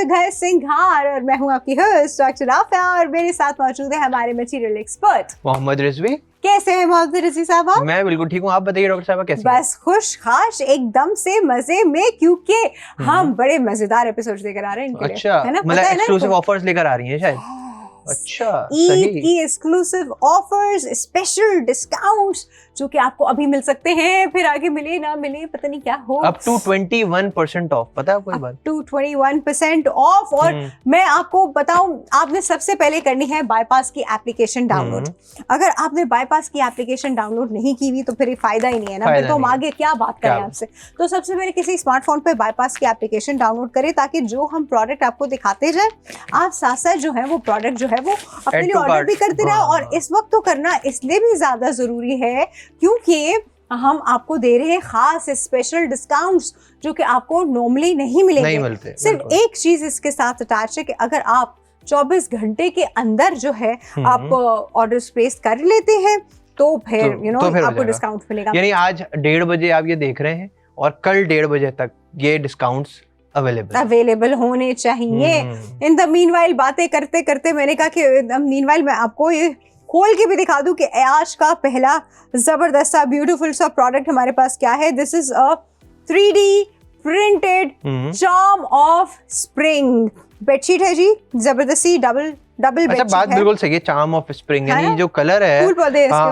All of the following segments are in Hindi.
जगह सिंघार और मैं हूँ आपकी होस्ट डॉक्टर आफिया और मेरे साथ मौजूद है हमारे मटेरियल एक्सपर्ट मोहम्मद रिजवी। कैसे हैं मोहम्मद रिजवी साहब आप? मैं बिल्कुल ठीक हूँ, आप बताइए डॉक्टर साहब कैसे हैं? बस खुश खाश एकदम से मजे में, क्योंकि हम बड़े मजेदार एपिसोड लेकर आ रहे हैं इनके लिए। अच्छा, है ना, मतलब एक्सक्लूसिव ऑफर्स लेकर आ रही हैं शायद। अच्छा, ईद की एक्सक्लूसिव ऑफर्स, स्पेशल डिस्काउंट्स जो कि आपको अभी मिल सकते हैं, फिर आगे मिले ना मिले पता नहीं क्या हो। अप टू 21% ऑफ, पता है आपको ये बात? To 21% off. और मैं आपको बताऊं, आपने सबसे पहले करनी है बाईपास की एप्लीकेशन डाउनलोड। अगर आपने बाईपास की एप्लीकेशन डाउनलोड नहीं की हुई तो फिर फायदा ही नहीं है ना, फिर तो हम आगे क्या बात करें आपसे। तो सबसे पहले किसी स्मार्टफोन पे बाईपास की एप्लीकेशन डाउनलोड करें ताकि जो हम प्रोडक्ट आपको दिखाते जाए आप साथ साथ जो है वो प्रोडक्ट जो है वो अपने लिए ऑर्डर भी करते रहे। और इस वक्त तो करना इसलिए भी ज्यादा जरूरी है क्योंकि हम आपको दे रहे हैं खास स्पेशल डिस्काउंट्स जो कि आपको नॉर्मली नहीं मिलेंगे। सिर्फ एक चीज इसके साथ अटैच है कि अगर आप 24 घंटे के अंदर जो है आप ऑर्डर प्लेस कर लेते हैं तो फिर आपको डिस्काउंट मिलेगा। यानी आज 1:30 बजे आप ये देख रहे हैं और कल 1:30 बजे तक ये डिस्काउंट्स अवेलेबल होने चाहिए। इन द मीनवाइल बातें करते करते मैंने कहा कि मीनवाइल मैं आपको ये खोल के भी दिखा दूं कि आज का पहला जबरदस्त सा ब्यूटीफुल सा प्रोडक्ट हमारे पास क्या है। This is a 3D printed charm of spring bedsheet है जी, जबरदस्ती डबल बेडशीट। अच्छा, बात बिल्कुल सही है, चार्म ऑफ स्प्रिंग यानी जो कलर है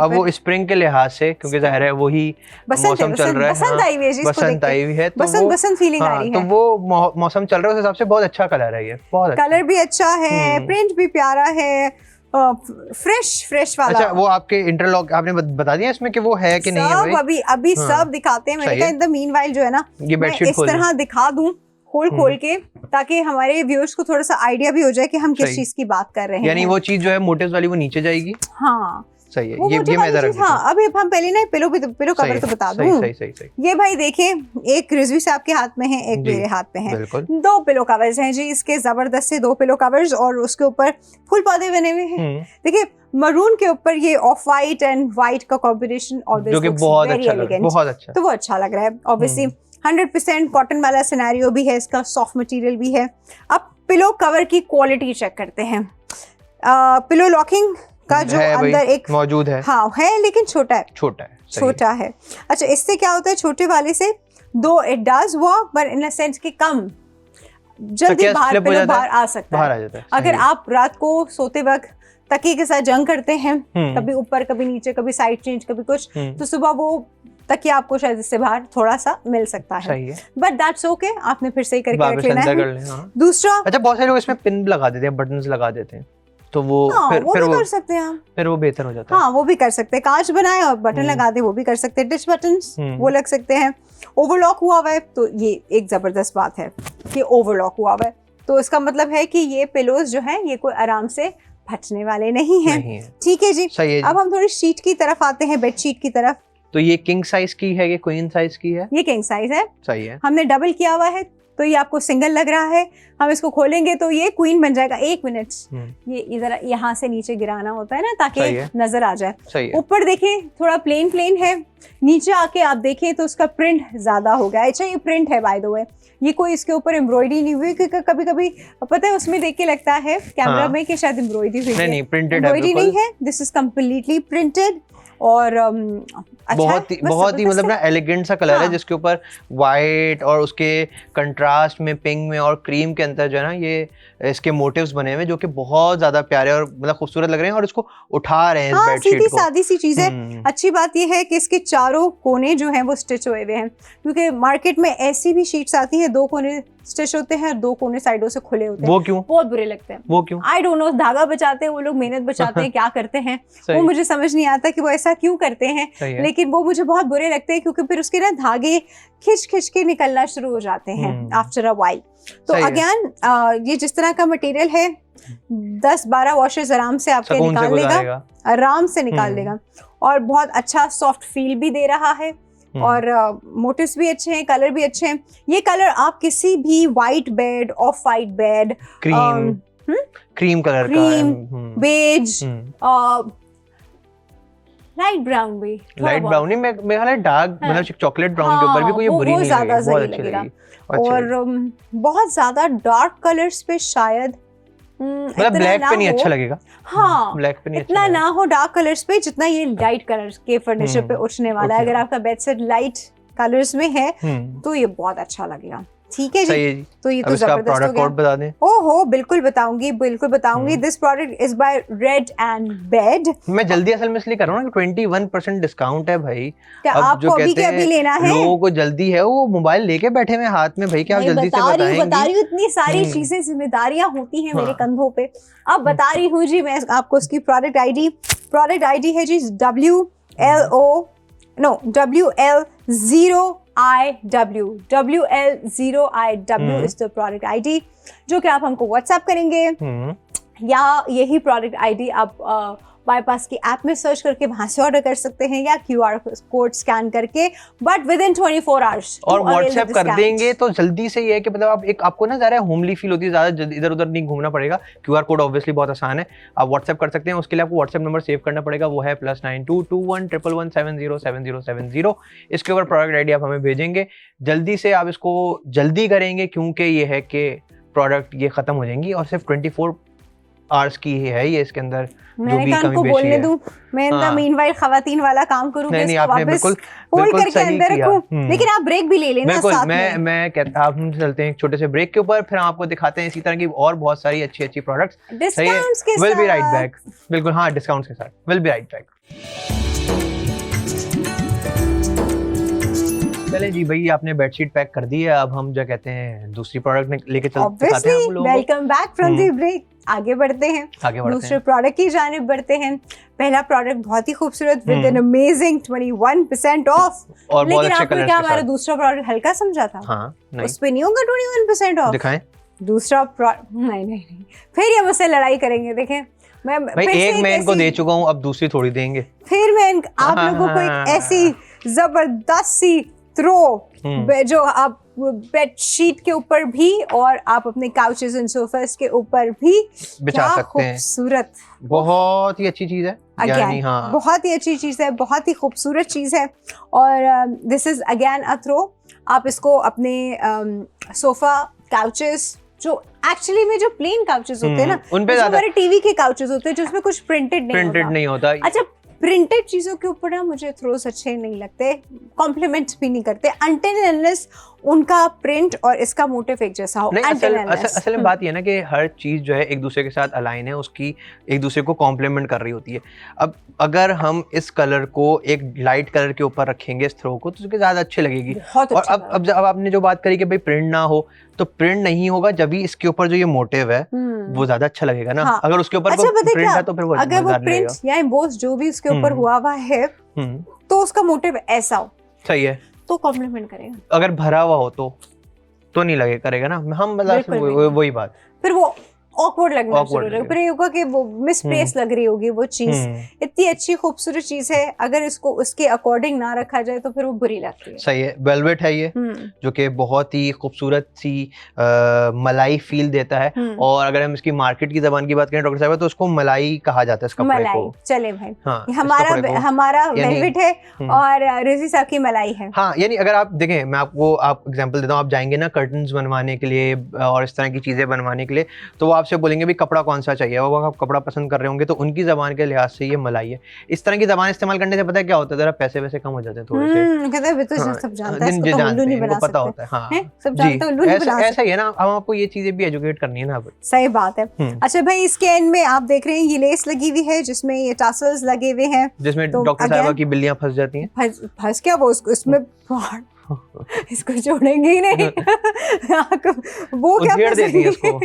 वो स्प्रिंग के लिहाज से, क्योंकि जाहिर है वही मौसम चल रहा है, बसंत आई हुई है जी, बसंत आई हुई है तो बसंत फीलिंग आ रही है, तो वो मौसम चल रहा है उस हिसाब से बहुत अच्छा कलर है ये, बहुत कलर भी अच्छा है, प्रिंट भी प्यारा है, फ्रेश वाला। अच्छा, वो आपके इंटरलॉक आपने बता दिया इसमें कि वो है कि नहीं है? सब अभी सब दिखाते हैं। मैंने कहा इन द मीनवाइल जो है ना मैं इस तरह दिखा दूं खोल के ताकि हमारे व्यूअर्स को थोड़ा सा आइडिया भी हो जाए कि हम किस चीज की बात कर रहे हैं। यानी वो चीज जो है मोटिव्स वाली वो नीचे जाएगी। हाँ सही है, ये मैं इधर रख देता हूं। हाँ, अभी हम पहले ना पिलो कवर तो बता दूं। सही। ये भाई देखिए, एक रिजवी साहब के हाथ में है, एक मेरे हाथ में है, दो पिलो कवर्स हैं जी इसके, जबरदस्त से दो पिलो कवर्स और उसके ऊपर फूल पौधे बने हुए हैं। देखिए मरून के ऊपर ये ऑफ वाइट एंड वाइट का कॉम्बिनेशन जो कि बहुत अच्छा लग रहा है, बहुत अच्छा, तो वो अच्छा लग रहा है। ऑब्वियसली 100% कॉटन वाला सिनेरियो भी है इसका, सॉफ्ट मटेरियल भी है। अब पिलो कवर की क्वालिटी चेक करते हैं। पिलो लॉकिंग का जो अंदर एक मौजूद है, हाँ है, लेकिन छोटा है। अच्छा, इससे क्या होता है, छोटे वाले से दो it does work but in a sense कि कम जल्दी बाहर आ सकता है। अगर आप रात को सोते वक्त तकिए के साथ जंग करते हैं, कभी ऊपर कभी नीचे कभी साइड चेंज कभी कुछ, तो सुबह वो तकिया आपको शायद इससे बाहर थोड़ा सा मिल सकता है, बट दैट्स ओके, आपने फिर सही करके रख लेना है। दूसरा, अच्छा, बहुत सारे लोग इसमें पिन लगा देते हैं, बटन्स लगा देते हैं, तो वो फिर वो भी कर सकते हैं, फिर वो बेहतर हो जाता है। हाँ, वो भी कर सकते हैं, कांच बनाए और बटन लगा दे, वो भी कर सकते हैं, टच बटन्स वो लग सकते हैं। ओवरलॉक हुआ हुआ है तो ये एक जबरदस्त बात है कि ओवरलॉक हुआ हुआ है, तो इसका मतलब है कि ये पिलोज जो है ये कोई आराम से फटने वाले नहीं हैं। ठीक है जी, अब हम थोड़ी शीट की तरफ आते हैं, बेडशीट की तरफ। तो ये किंग साइज की है, ये क्वीन साइज की है? ये किंग साइज है। सही है। हमने डबल किया हुआ है तो ये आपको सिंगल लग रहा है, हम इसको खोलेंगे तो ये क्वीन बन जाएगा। 1 मिनट, ये इधर यहाँ से नीचे गिराना होता है ना ताकि नजर आ जाए। ऊपर देखें थोड़ा प्लेन है, नीचे आके आप देखें तो उसका प्रिंट ज्यादा हो गया। अच्छा, ये प्रिंट है बाय द वे, ये कोई इसके ऊपर एम्ब्रॉयडरी नहीं हुई, क्योंकि कभी कभी पता है उसमें देख के लगता है कैमरा में कि शायद एम्ब्रॉयडरी हुई है, एम्ब्रॉयडरी नहीं है, दिस इज कम्प्लीटली प्रिंटेड। और बहुत ही मतलब ना एलिगेंट सा कलर है, जिसके ऊपर वाइट और उसके कंट्रास्ट में पिंक में और क्रीम के अंदर जो है ना ये इसके मोटिव्स बने हुए जो कि बहुत ज्यादा प्यारे और मतलब खूबसूरत लग रहे हैं, और इसको उठा रहे हैं इस बेडशीट को। सादी सी चीज है। अच्छी बात ये है कि इसके चारों कोने जो हैं वो स्टिच हुए हुए हैं, क्योंकि मार्केट में ऐसी भी शीट्स आती हैं 2 कोने स्टिच होते हैं और 2 कोने साइडों से खुले होते हैं। वो क्यों? बहुत बुरे लगते हैं। वो क्यों? आई डोंट नो, धागा बचाते हैं वो लोग, मेहनत बचाते हैं, क्या करते हैं वो मुझे समझ नहीं आता कि वो ऐसा क्यों करते हैं, लेकिन वो मुझे बहुत बुरे लगते हैं क्योंकि फिर उसके ना धागे खिंच के निकलना शुरू हो जाते हैं आफ्टर अ व्हाइल। तो अगेन ये जिस तरह का मटेरियल है 10-12 वॉशेस आराम से आपके निकाल लेगा, आराम से निकाल लेगा, और बहुत अच्छा सॉफ्ट फील भी दे रहा है, और मोटिव्स भी अच्छे हैं, कलर भी अच्छे हैं। ये कलर आप किसी भी white bed, of white bed, cream colour का, बेज, लाइट ब्राउन भी, लाइट ब्राउन नहीं, मैं मेरा ख्याल है डार्क, मतलब चॉकलेट ब्राउन के ऊपर भी कोई बुरी नहीं लगेगी, बहुत अच्छी लगेगी। और बहुत ज्यादा डार्क कलर्स पे शायद मतलब ब्लैक पे नहीं अच्छा लगेगा। हाँ, ब्लैक पे नहीं इतना ना हो डार्क कलर्स पे जितना ये लाइट कलर्स के फर्नीचर पे उठने वाला है। अगर आपका बेड सेट लाइट कलर्स में है तो ये बहुत अच्छा लगेगा। ठीक है जी, तो ये तो जबरदस्त हो गया। कोड बता दें। ओहो बिल्कुल बताऊंगी, बिल्कुल बताऊंगी। This product is by red and bed. मैं जल्दी असल में इसलिए कर रहा हूँ ना, 21% डिस्काउंट है भाई। क्या आपको अभी के अभी लेना है? लोगों को जल्दी है, वो मोबाइल लेके बैठे हुए हाथ में भाई, क्या आप जल्दी से बताएंगी? बता रही हूँ, इतनी सारी चीजें जिम्मेदारियां होती हैं मेरे कंधों पे। अब बता रही हूँ जी मैं आपको उसकी प्रोडक्ट आईडी है जी WL0IW is the product ID, जो कि आप हमको व्हाट्सएप करेंगे या यही प्रोडक्ट आईडी आप बाईपास की ऐप में सर्च करके वहां से ऑर्डर कर सकते हैं या QR कोड स्कैन करके, बट विद इन 24 आवर्स। और व्हाट्सएप कर देंगे तो जल्दी से ये है कि मतलब आप एक आपको ना ज़्यादा होमली फील होती है, ज़्यादा इधर उधर नहीं घूमना पड़ेगा। QR कोड ऑब्वियसली बहुत आसान है, आप व्हाट्सएप कर सकते हैं। उसके लिए आपको व्हाट्सएप नंबर सेव करना पड़ेगा, वो है +922111707070। इसके ऊपर प्रोडक्ट आईडी आप हमें भेजेंगे। जल्दी से आप इसको जल्दी करेंगे क्योंकि ये है कि प्रोडक्ट ये खत्म हो जाएंगी और सिर्फ 24 आवर्स की है ये, इसके अंदर जो भी कमी पेशी है। मैं इनका मीनवाइल खवातीन वाला काम करूंगी, नहीं आपने बिल्कुल करके अंदर रखूं। लेकिन आप ब्रेक भी ले लेना साथ में। मैं कहता आप हम चलते हैं एक छोटे से ब्रेक के ऊपर, फिर हम आपको दिखाते हैं इसी तरह की और बहुत सारी अच्छी प्रोडक्ट्स डिस्काउंट्स के साथ। Will be right back. बिल्कुल हाँ, डिस्काउंट्स के साथ विल बी राइट बैक। चले जी भाई, आपने बेडशीट पैक कर दी है, अब हम जो कहते हैं दूसरी प्रोडक्ट लेके चलते हैं हम लोग। Welcome back from the break. आगे बढ़ते हैं, दूसरे प्रोडक्ट की जानिब बढ़ते हैं। पहला प्रोडक्ट बहुत ही खूबसूरत विद एन अमेजिंग 21% ऑफ। और लेकिन आपने क्या हमारा दूसरा प्रोडक्ट हल्का समझा था? हाँ, नहीं। उस पे नहीं होगा 21% ऑफ। दिखाएं दूसरा नहीं, फिर ये मुझसे लड़ाई करेंगे। देखें भाई, एक मैं इनको दे चुका हूँ, अब दूसरी थोड़ी देंगे। फिर मैं आप लोगों को एक ऐसी जबरदस्त सी थ्रो जो आप बेडशीट के ऊपर भी और आप अपने काउचेस एंड सोफास के ऊपर भी बिछा सकते हैं। खूबसूरत, बहुत ही अच्छी चीज है। यानी हाँ, बहुत ही अच्छी चीज है, बहुत ही खूबसूरत चीज है। और this is again a throw. आप इसको अपने सोफा काउचेस, जो एक्चुअली में जो प्लेन काउचेस होते हैं ना, उन पे ज्यादा हमारे टीवी के काउचेस होते हैं जिसमें कुछ प्रिंटेड नहीं होता। अच्छा, प्रिंटेड चीजों के ऊपर ना मुझे थ्रोस अच्छे नहीं लगते, कॉम्प्लीमेंट भी नहीं करते अनटिल अनलेस उनका प्रिंट और इसका मोटिव एक जैसा हो। असल में बात ये ना कि हर चीज जो है एक दूसरे के साथ अलाइन है, उसकी एक दूसरे को कॉम्प्लीमेंट कर रही होती है। अब अगर हम इस कलर को एक लाइट कलर के ऊपर रखेंगे इस थ्रो को, तो उसके ज्यादा अच्छी लगेगी। और अब आपने जो बात करी कि भाई प्रिंट ना हो, तो प्रिंट नहीं होगा जब भी इसके ऊपर जो ये मोटिव है वो ज्यादा अच्छा लगेगा ना। हाँ। अगर उसके ऊपर प्रिंट है तो फिर वो अगर वो प्रिंट या एम्बोस जो भी उसके ऊपर हुआ हुआ है तो उसका मोटिव ऐसा हो, सही है, तो कॉम्प्लीमेंट करेगा। अगर भरा हुआ हो तो नहीं लगे करेगा ना। हम मतलब वही बात, फिर वो ऑकवर्ड लगना शुरू हो जाएगा। फिर ये होगा कि वो मिसप्लेस लग रही होगी वो चीज। इतनी अच्छी खूबसूरत चीज है, अगर इसको उसके अकॉर्डिंग ना रखा जाए तो फिर वो बुरी लगती है। सही है। वेलवेट है ये, जो कि बहुत ही खूबसूरत सी मलाई फील देता है। और अगर हम इसकी मार्केट की जबान की बात करें डॉक्टर साहब, तो उसको मलाई कहा जाता है इस कपड़े को। चले भाई, हाँ, हमारा वेलवेट है और रिजी साहब की मलाई है। हाँ, यानी अगर आप देखें, मैं आपको एग्जांपल देता हूँ। आप जाएंगे ना कर्टन्स बनवाने के लिए और इस तरह की चीजें बनवाने के लिए, तो वो आपसे बोलेंगे भी कपड़ा कौन सा चाहिए। वो आप कपड़ा पसंद कर रहे होंगे तो उनकी जबान के लिहाज से ये मलाई है। इस तरह की जबान इस्तेमाल करने से पता है क्या होता है, जरा पैसे वैसे कम हो जाते हैं थोड़े से। कहते हैं तो सब जानता है, इसको तो उल्लू नहीं बना सकते, पता होता है। हाँ, सब जानते हैं, उल्लू नहीं बना सकते। ऐसा ही है ना, हम आपको ये चीजें भी एजुकेट करनी है ना। सही बात है। अच्छा भाई, इसके एंड में आप देख रहे हैं ये लेस लगी हुई है जिसमें ये टासल्स लगे हुए हैं, जिसमें डॉक्टर साहब की बिल्लियां फंस जाती हैं। फंस क्या, वो इसमें इसको छोड़ेंगे ही नहीं। वो क्या देती है इसको।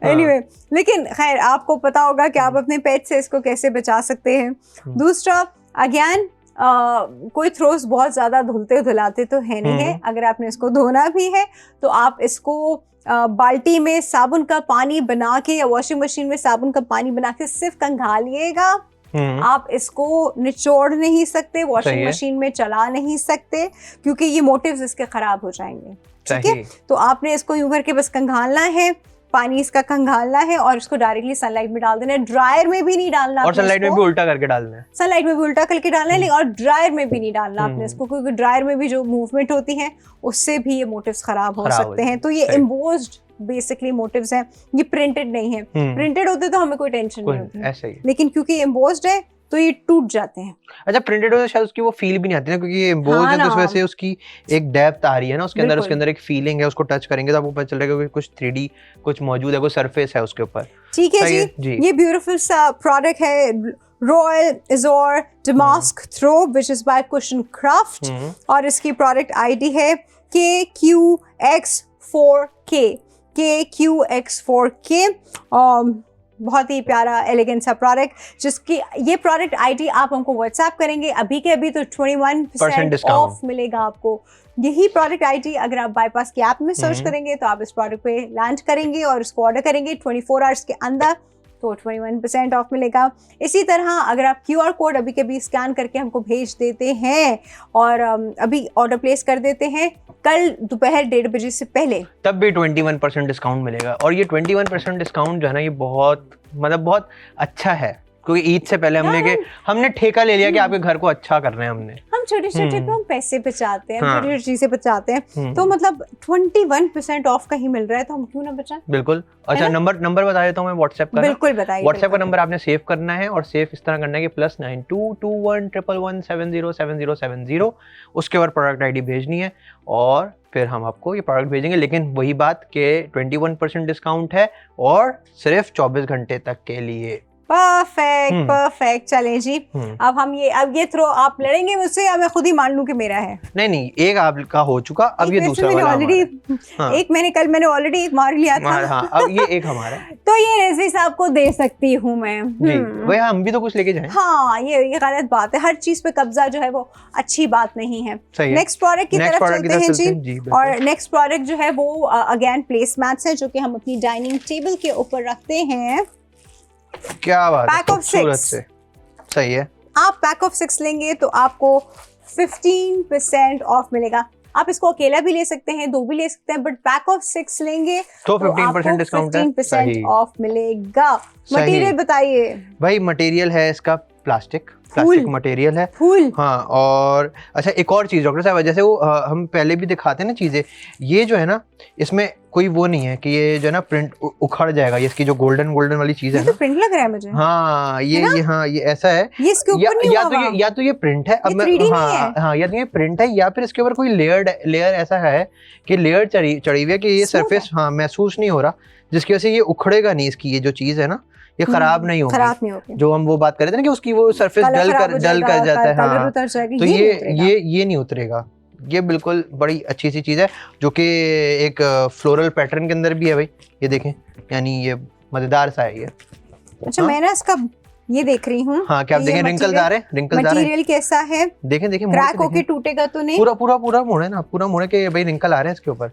एनीवे, लेकिन खैर आपको पता होगा कि आप अपने पेट से इसको कैसे बचा सकते हैं। दूसरा, अगेन कोई थ्रोस बहुत ज्यादा धुलते धुलाते तो है नहीं है। अगर आपने इसको धोना भी है तो आप इसको बाल्टी में साबुन का पानी बना के या वॉशिंग मशीन में साबुन का पानी बना के सिर्फ कंघालिएगा। आप इसको निचोड़ नहीं सकते, वॉशिंग मशीन में चला नहीं सकते, क्योंकि ये मोटिव्स इसके खराब हो जाएंगे। ठीक है, तो आपने इसको यूं करके बस कंघालना है पानी इसका खंगालना है और इसको डायरेक्टली सनलाइट में डाल देना है, ड्रायर में भी नहीं डालना, और सनलाइट में भी उल्टा करके डालना है, सनलाइट में भी उल्टा करके डालना है, और ड्रायर में भी नहीं डालना आपने इसको, क्योंकि ड्रायर में भी जो मूवमेंट होती है उससे भी ये मोटिव्स खराब हो सकते हैं। तो ये एम्बोस्ड बेसिकली मोटिव्स हैं, ये प्रिंटेड नहीं है। प्रिंटेड होते तो हमें कोई टेंशन नहीं होती, ऐसा ही, लेकिन क्योंकि एम्बोस्ड है तो ये टूट जाते हैं। अच्छा, प्रिंटेड होता है शायद उसकी वो फील भी नहीं आती ना, क्योंकि ये एम्बोस्ड है तो उस वजह से उसकी एक डेप्थ आ रही है ना उसके अंदर एक फीलिंग है, उसको टच करेंगे तो आपको पता चल रहा है कि कुछ 3D कुछ मौजूद है, कोई सरफेस है उसके ऊपर। ठीक है जी, ये ब्यूटीफुल सा प्रोडक्ट है royal Izor damask throw which is by cushion craft, और इसकी प्रोडक्ट आईडी है KQX4K, KQX4K। बहुत ही प्यारा एलिगेंट सा प्रोडक्ट, जिसकी ये प्रोडक्ट आईडी आप हमको व्हाट्सएप करेंगे अभी के अभी तो 21% ऑफ मिलेगा आपको। यही प्रोडक्ट आईडी अगर आप बाईपास की ऐप में सर्च करेंगे तो आप इस प्रोडक्ट पे लैंड करेंगे और इसको ऑर्डर करेंगे 24 आवर्स के अंदर तो 21% ऑफ मिलेगा। इसी तरह अगर आप QR कोड अभी के भी स्कैन करके हमको भेज देते हैं और अभी ऑर्डर प्लेस कर देते हैं कल दोपहर 1:30 बजे से पहले, तब भी 21% डिस्काउंट मिलेगा। और ये 21% डिस्काउंट जो है ना, ये बहुत बहुत अच्छा है, क्योंकि ईद से पहले हमने ठेका ले लिया कि आपके घर को अच्छा करना है। हम छोटे-छोटे पे हम पैसे बचाते हैं, छोटी-छोटी चीजें बचाते हैं, तो मतलब 21% ऑफ का ही मिल रहा है तो हम क्यों ना बचाएं। बिल्कुल। अच्छा, नंबर बता देता हूँ मैं व्हाट्सएप का। बिल्कुल बताइए। व्हाट्सएप का नंबर आपने सेव करना है और सेव इस तरह करना है कि +922111707070, उसके बाद प्रोडक्ट आईडी भेजनी है और फिर हम आपको ये प्रोडक्ट भेजेंगे। लेकिन वही बात कि 21% डिस्काउंट है और सिर्फ 24 घंटे तक के लिए। परफेक्ट। चलें जी, अब ये थ्रो आप लड़ेंगे मुझसे या मैं खुद ही मान लूं कि मेरा है? नहीं, एक आपका हो चुका, अब ये दूसरा वाला ऑलरेडी एक मैंने ऑलरेडी एक मार लिया था। हाँ, अब ये एक हमारा तो ये रेसिपी आपको दे सकती हूँ मैं जी। वही हम भी तो कुछ लेके जाएं। हाँ, ये गलत बात है, हर चीज पे कब्जा जो है वो अच्छी बात नहीं है। नेक्स्ट प्रोडक्ट की तरफ चलते हैं जी। और नेक्स्ट प्रोडक्ट जो है वो अगेन प्लेस मैट्स है, जो कि हम अपनी डाइनिंग टेबल के ऊपर रखते हैं। क्या बात है, पैक ऑफ 6 सही है। आप पैक ऑफ 6 लेंगे तो आपको 15% ऑफ मिलेगा। आप इसको अकेला भी ले सकते हैं, 2 भी ले सकते हैं, बट पैक ऑफ 6 लेंगे तो 15% डिस्काउंट है, 15% ऑफ मिलेगा। मटेरियल बताइए भाई। मटेरियल है इसका प्लास्टिक मटेरियल है, फूल। हाँ, और अच्छा एक और चीज डॉक्टर साहब, जैसे वो हम पहले भी दिखाते हैं ना चीजें, ये जो है ना इसमें कोई वो नहीं है कि ये जो है ना प्रिंट उखड़ जाएगा। ये इसकी जो गोल्डन वाली चीज है ना, तो प्रिंट लग रहा है मुझे। हाँ, ये ऐसा है, ये इसके ऊपर नहीं हुआ। या तो ये प्रिंट है, अब हाँ, या तो ये प्रिंट है या फिर इसके ऊपर कोई लेयर ऐसा है कि लेयर चढ़ी हुई है कि ये सरफेस महसूस नहीं हो रहा, जिसकी वजह से ये उखड़ेगा नहीं। इसकी ये जो चीज है ना, ये खराब नहीं होगी। जो हम वो बात कर रहे थे ना कि उसकी वो सरफेस डल कर जाता है, हाँ, तो ये नहीं उतरेगा। ये बिल्कुल बड़ी अच्छी सी चीज है, जो कि एक फ्लोरल पैटर्न के अंदर भी है भाई। ये देखें, यानी ये मजेदार सा है ये। अच्छा, मैं ना इसका ये देख रही हूँ। हाँ, क्या आप देखें, रिंकल्स आ रहे हैं। मटेरियल कैसा है, देखें क्रैक होके टूटेगा तो नहीं? पूरा मोड़े ना, पूरा मोड़े के भाई रिंकल आ रहे हैं इसके ऊपर,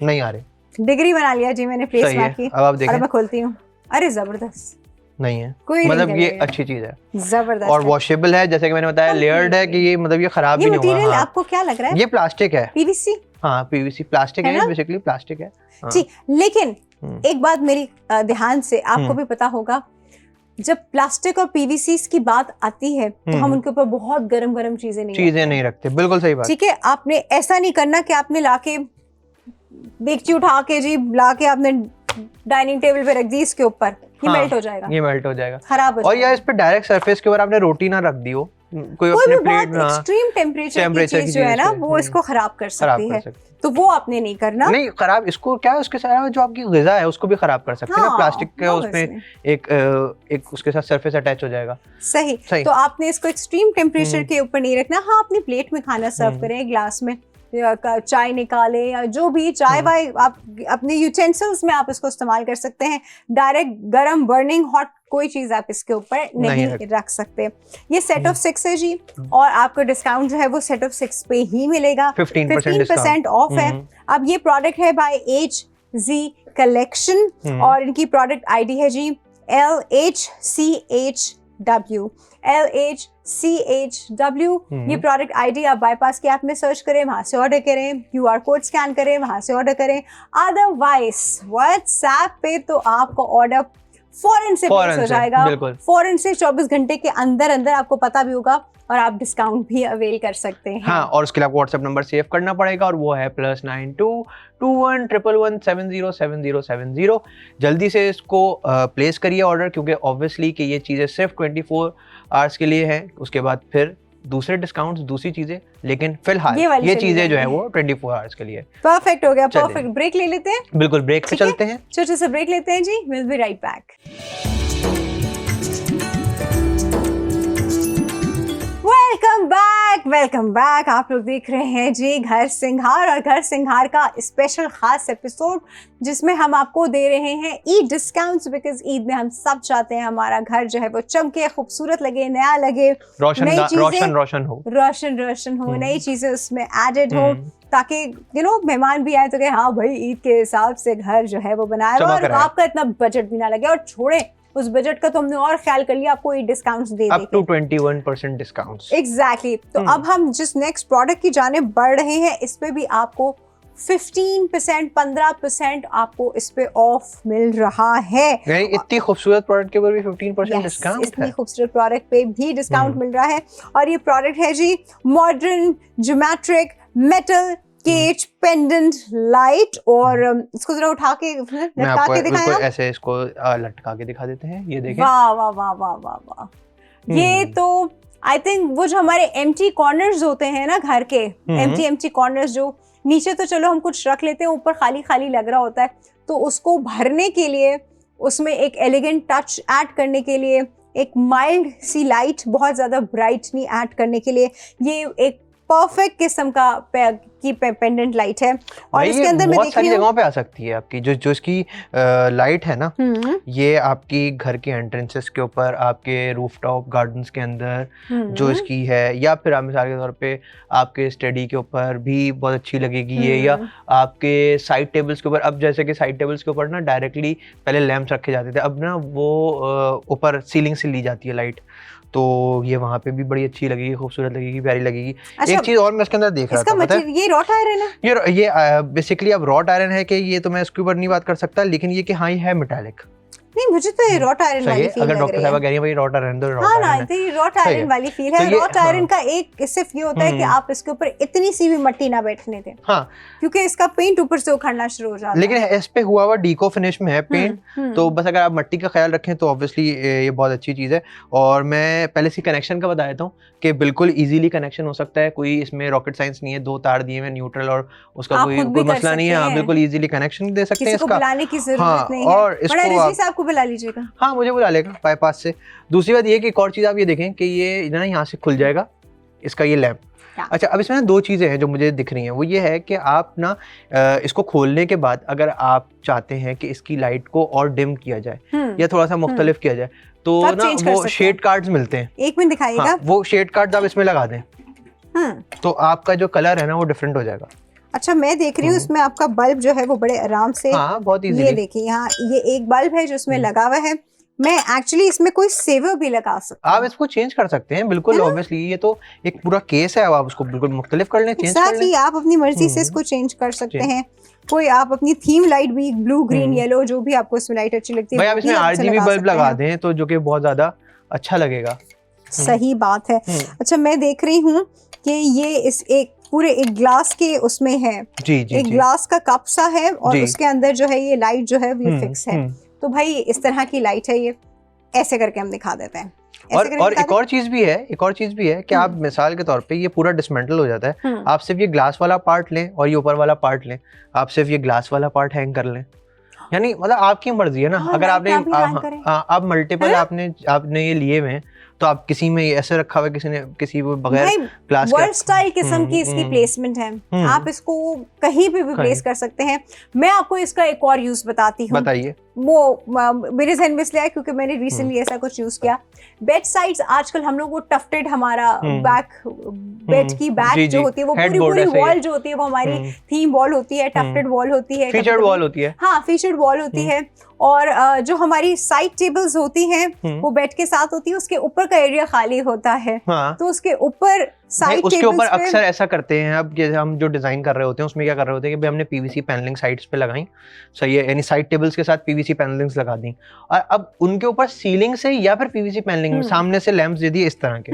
नहीं आ रहे। डिग्री बना लिया जी मैंने प्लेस मैट की। अब आप देखें, मैं खोलती हूँ। अरे जबरदस्त नहीं है, मतलब ये अच्छी चीज है, जबरदस्त और वॉशेबल है, जैसे कि मैंने बताया, लेयर्ड है कि ये मतलब ये खराब भी नहीं होगा। मटेरियल आपको क्या लग रहा है? ये प्लास्टिक है, पीवीसी। हाँ, पीवीसी प्लास्टिक है, बेसिकली प्लास्टिक है जी। लेकिन एक बात मेरी ध्यान से, आपको भी पता होगा, जब प्लास्टिक और पीवीसी की बात आती है तो हम उनके ऊपर बहुत गरम चीजें नहीं रखते। बिल्कुल सही बात। ठीक है, आपने ऐसा नहीं करना कि आपने लाके देगची उठा के जी लाके आपने डाइनिंग टेबल पे रख दी, इसके ऊपर ये मेल्ट हो जाएगा, खराब हो जाएगा। और या इस पे डायरेक्ट सरफेस के ऊपर आपने रोटी ना रख दी हो, कोई अपने प्लेट में एक्सट्रीम टेम्परेचर की चीज जो है ना, वो इसको खराब कर सकती है, तो वो आपने नहीं करना। नहीं खराब, इसको क्या है, उसके साथ जो आपकी ग़िज़ा है उसको भी खराब कर सकते हैं ना। प्लास्टिक के उसमें एक उसके साथ सरफेस अटैच हो जाएगा। सही। तो आपने इसको एक्सट्रीम टेम्परेचर के ऊपर नहीं रखना। हाँ, अपनी प्लेट में खाना सर्व करें, ग्लास में चाय निकाले या जो भी चाय वाय आप अपने यूटेंसिल्स में आप इसको इस्तेमाल कर सकते हैं। डायरेक्ट गरम बर्निंग हॉट कोई चीज आप इसके ऊपर नहीं रख सकते। ये सेट ऑफ 6 है जी, और आपको डिस्काउंट जो है वो सेट ऑफ 6 पे ही मिलेगा, 15% ऑफ है। अब ये प्रोडक्ट है बाय HZ कलेक्शन और इनकी प्रोडक्ट आईडी है जी LHCH LHCHW। ये प्रोडक्ट आईडी आप बाईपास की ऐप में सर्च करें, वहां से ऑर्डर करें, QR कोड स्कैन करें, वहां से ऑर्डर करें। अदरवाइज व्हाट्सएप पे तो आपको ऑर्डर फौरन से प्लेस हो जाएगा, फौरन से 24 घंटे के अंदर अंदर आपको पता भी होगा और आप डिस्काउंट भी अवेल कर सकते हैं। हाँ, और उसके लिए आपको व्हाट्सएप नंबर सेव करना पड़ेगा और वो है +922111707070। जल्दी से इसको प्लेस करिए ऑर्डर, क्योंकि ऑब्वियसली कि ये चीज़ें सिर्फ 24 आवर्स के लिए हैं, उसके बाद फिर दूसरे डिस्काउंट्स, दूसरी चीजें, लेकिन फिलहाल ये चीजें जो है वो 24 आवर्स के लिए। परफेक्ट हो गया, परफेक्ट। ब्रेक ले लेते हैं? बिल्कुल, ब्रेक पे चलते हैं, छोटे से ब्रेक लेते हैं जी। Will be right back. Welcome back. आप लोग देख रहे हैं जी घर सिंघार, और घर सिंघार का स्पेशल खास एपिसोड जिसमें हम आपको दे रहे हैं ईद डिस्काउंट्स, बिकॉज ईद में हम सब चाहते हैं हमारा घर जो है वो चमके, खूबसूरत लगे, नया लगे, रोशन हो, नई चीजें उसमें एडेड हो, ताकि मेहमान भी आए तो कहे हाँ भाई ईद के हिसाब से घर जो है वो बनाया हुआ, और आपका इतना बजट भी ना लगे। और छोड़े उस बजट का तो हमने और ख्याल कर लिया, आपको ये डिस्काउंट्स दे देंगे, अप टू 21% डिस्काउंट्स। एग्जैक्टली। तो अब हम जिस नेक्स्ट प्रोडक्ट की जाने बढ़ रहे हैं, इस पे भी आपको 15%, 15% आपको इस पे ऑफ मिल रहा है। इतनी खूबसूरत प्रोडक्ट के ऊपर भी 15% डिस्काउंट, इतनी खूबसूरत प्रोडक्ट पे भी डिस्काउंट मिल रहा है। और ये प्रोडक्ट है जी modern geometric metal cage pendant light, और इसको जरा उठा के लटका के दिखाएं, ऐसे इसको लटका के दिखा देते हैं। ये देखें, वाह वाह वाह वाह वाह वाह। ये तो आई थिंक वो जो हमारे एम्प्टी कॉर्नर्स होते हैं ना घर के, एम्प्टी कॉर्नर्स, जो नीचे तो चलो हम कुछ रख लेते हैं, ऊपर खाली खाली लग रहा होता है, तो उसको भरने के लिए, उसमें एक एलिगेंट टच ऐड करने के लिए, एक माइल्ड सी लाइट, बहुत ज्यादा ब्राइट नहीं ऐड करने के लिए, ये एक परफेक्ट किस्म का पेंडेंट लाइट है। और इसके अंदर मैं बहुत सारी जगहों पे आ सकती है आपकी, जो इसकी लाइट है ना, ये आपकी घर के एंट्रेंसेस के ऊपर, आपके रूफटॉप गार्डन्स के अंदर जो इसकी है, या फिर आप मिसाल के तौर पे आपके स्टडी के ऊपर भी बहुत अच्छी लगेगी ये, या आपके साइड टेबल्स के ऊपर। अब जैसे कि साइड टेबल्स के ऊपर ना डायरेक्टली पहले लैंप्स रखे जाते थे, अब ना वो ऊपर सीलिंग से ली जाती है लाइट, तो ये वहाँ पे भी बड़ी अच्छी लगेगी, खूबसूरत लगेगी, प्यारी लगेगी। अच्छा, एक चीज और मैं इसके अंदर देख रहा था, पता है ये रॉट आयरन है, ये बेसिकली अब रॉट आयरन है कि ये तो मैं इसके ऊपर नहीं बात कर सकता, लेकिन ये कि हाँ ये है मेटालिक। नहीं, मुझे तो ये रॉट आयरन वाली फील अगर डॉक्टर साहब कह रही है भाई रॉट आयरन, तो रॉट आयरन है, तो ये रॉट आयरन वाली फील है। रॉट आयरन का एक सिर्फ ये होता है कि आप इसके ऊपर इतनी सी भी मट्टी ना बैठने दें, क्योंकि इसका पेंट ऊपर से उखड़ना शुरू हो जाता है। लेकिन इस पे हुआ हुआ डीको फिनिश में है पेंट, तो बस अगर आप मट्टी का ख्याल रखें तो ऑब्वियसली ये बहुत अच्छी चीज है। और मैं पहले से कनेक्शन का बता देता हूँ कि बिल्कुल इजीली कनेक्शन हो सकता है, कोई इसमें रॉकेट साइंस नहीं है, 2 तार दिए हुए न्यूट्रल, और उसका कोई मसला नहीं है, आप बिल्कुल इजीली कनेक्शन दे सकते हैं इसका, बुलाने की जरूरत नहीं है। और इसको आपको बुला लीजिएगा, हाँ मुझे बुला लेगा बाईपास से। दूसरी बात ये कि एक और चीज आप ये देखें कि ये ना यहाँ से खुल जाएगा इसका ये लैंप। अच्छा, अब इसमें ना 2 चीजें हैं जो मुझे दिख रही हैं, वो ये है कि आप ना इसको खोलने के बाद अगर आप चाहते हैं कि इसकी लाइट को और डिम किया जाए या थोड़ा सा मुख्तलिफ किया जाए, तो ना वो शेड कार्ड्स मिलते हैं। एक मिनट दिखाइएगा। हाँ, वो शेड कार्ड्स आप इसमें लगा दें, तो आपका जो कलर है ना वो डिफरेंट हो जाएगा। अच्छा, मैं देख रही हूँ इसमें आपका बल्ब जो है वो बड़े आराम से, बहुत इजीली, ये देखिए यहाँ ये एक बल्ब है जो इसमें लगा हुआ है। मैं एक्चुअली इसमें कोई सेवर भी लगा सकता हूँ, आप इसको चेंज कर सकते हैं बिल्कुल, ऑब्वियसली ये तो एक पूरा केस है, अब आप उसको बिल्कुल मुख्तलिफ कर लें, चेंज कर लें, आप अपनी मर्जी से इसको चेंज कर सकते हैं। कोई आप अपनी थीम लाइट भी, ब्लू ग्रीन येलो, जो भी आपको इसमें लाइट अच्छी लगती है, भाई आप इसमें आरजीबी बल्ब लगा दें तो जो कि बहुत ज्यादा अच्छा लगेगा। सही बात है। अच्छा, मैं देख रही हूँ कि ये इस एक पूरे एक ग्लास के उसमें है, एक ग्लास का कप सा है, और उसके अंदर जो है ये लाइट जो है वो फिक्स है। तो भाई इस तरह की लाइट है, ये ऐसे करके हम दिखा देते हैं। और एक और चीज भी है कि आप मिसाल के तौर पे ये पूरा डिसमेंटल हो जाता है, आप सिर्फ ये ग्लास वाला पार्ट लें और ये ऊपर वाला पार्ट लें, आप सिर्फ ये ग्लास वाला पार्ट हैंग कर लें, यानी मतलब आपकी मर्जी है ना। अगर आपने आप मल्टीपल आपने ये लिए हुए हैं, तो आप किसी में ऐसे रखा हुआ है, किसी ने किसी बगैर ग्लास वर्ल्ड स्टाइल किस्म की इसकी प्लेसमेंट है, आप इसको कहीं पे भी प्लेस कर सकते हैं। मैं आपको इसका एक और यूज बताती हूँ। बताइए। वो मेरे जहन में इसलिए है क्योंकि मैंने रिसेंटली ऐसा कुछ यूज किया। बेड साइड्स आजकल हम लोग वो टफ्टेड हमारा बैक बेड की बैक जो होती है वो पूरी वॉल जो होती है वो हमारी थीम वॉल होती है, टफ्टेड वॉल होती है, फीचर्ड वॉल होती है। हाँ, फीचर्ड वॉल होती है। और जो हमारी साइड टेबल्स होती हैं वो बेड के साथ होती है, उसके ऊपर का एरिया खाली होता है। हाँ। तो उसके ऊपर साइड उसके ऊपर अक्सर ऐसा करते हैं, अब जैसे हम जो डिजाइन कर रहे होते हैं उसमें क्या कर रहे होते हैं कि हमने पीवीसी पैनलिंग साइड्स पे लगाई, सही है, यानी साइड टेबल्स के साथ पीवीसी पैनलिंग्स लगा दी, और अब उनके ऊपर सीलिंग से या फिर पीवीसी पैनलिंग सामने से लैंप्स दे दिए इस तरह के,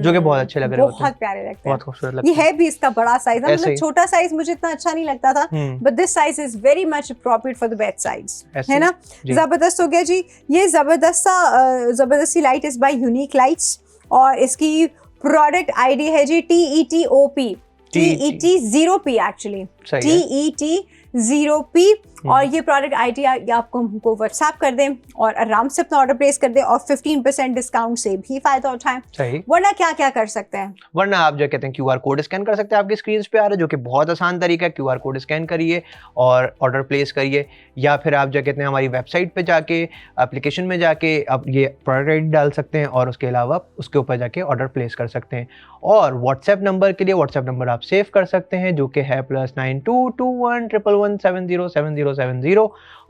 जो कि बहुत अच्छे लग रहे होते हैं, बहुत प्यारे लगते हैं, बहुत खूबसूरत लगते हैं। ये है भी इसका बड़ा साइज, मतलब छोटा साइज मुझे इतना अच्छा नहीं लगता था, but this size is very much appropriate for the bed sides, है ना। जबरदस्त हो गया जी। ये जबरदस्ती light is by unique lights और इसकी प्रोडक्ट आईडी है जी TETOP, TET0P एक्चुअली, TET0P। और ये प्रोडक्ट आईडी आपको हमको व्हाट्सएप कर दें और आराम से अपना ऑर्डर प्लेस कर दें और 15% डिस्काउंट से भी फायदा उठाएं। सही। वरना क्या क्या कर सकते हैं? वरना आप जो कहते हैं QR कोड स्कैन कर सकते हैं, आपकी स्क्रीन पे आ रहा है, जो कि बहुत आसान तरीका है। QR कोड स्कैन करिए और ऑर्डर प्लेस करिए, या फिर आप जो कहते हैं हमारी वेबसाइट पे जाके एप्लीकेशन में जाके आप ये प्रोडक्ट आईडी डाल सकते हैं और उसके अलावा उसके ऊपर जाके ऑर्डर प्लेस कर सकते हैं। और व्हाट्सएप नंबर के लिए व्हाट्सएप नंबर आप सेव कर सकते हैं, जो कि है +922111707070।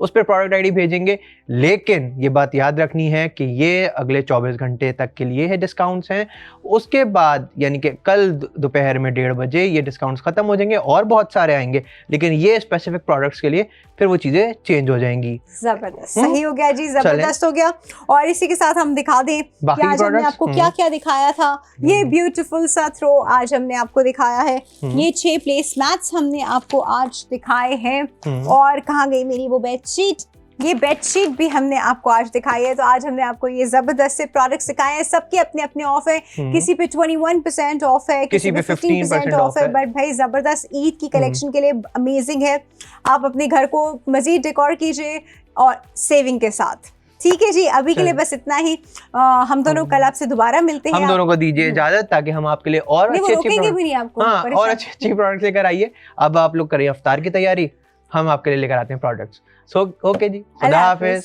उस पर प्रोडक्ट आईडी भेजेंगे। लेकिन ये बात याद रखनी है कि ये अगले 24 घंटे तक के लिए है डिस्काउंट्स हैं, उसके बाद यानी कि कल दोपहर में 1:30 बजे ये डिस्काउंट्स खत्म हो जाएंगे और बहुत सारे आएंगे, लेकिन ये स्पेसिफिक प्रोडक्ट्स के लिए फिर वो चीजें चेंज हो जाएंगी। जबरदस्त, सही हो गया जी, जबरदस्त हो गया। और इसी के साथ हम दिखा दें कि आज हमने आपको क्या क्या दिखाया था। ये ब्यूटीफुल सा थ्रो आज हमने आपको दिखाया है, ये 6 प्लेस मैट्स हमने आपको आज दिखाए हैं। और कहाँ गई मेरी वो बेडशीट, ये बेडशीट भी हमने आपको आज दिखाई है। तो आज हमने आपको ये जबरदस्त से प्रोडक्ट्स दिखाए हैं, सबके अपने अपने ऑफ है, किसी पे 21% ऑफ है, किसी पे 15% ऑफ है, बट भाई जबरदस्त ईद की कलेक्शन के लिए अमेजिंग है। आप अपने घर को मजीद डेकोर कीजिए और सेविंग के साथ। ठीक है जी, अभी के लिए बस इतना ही। हम दोनों कल आपसे दोबारा मिलते हैं। हम दोनों को दीजिए इजाजत ताकि हम आपके लिए और अच्छे अच्छे प्रोडक्ट्स लेकर आइए। अब आप लोग करिए इफ्तार की तैयारी, हम आपके लिए लेकर आते हैं प्रोडक्ट्स। सो ओके जी, खुदा हाफिज।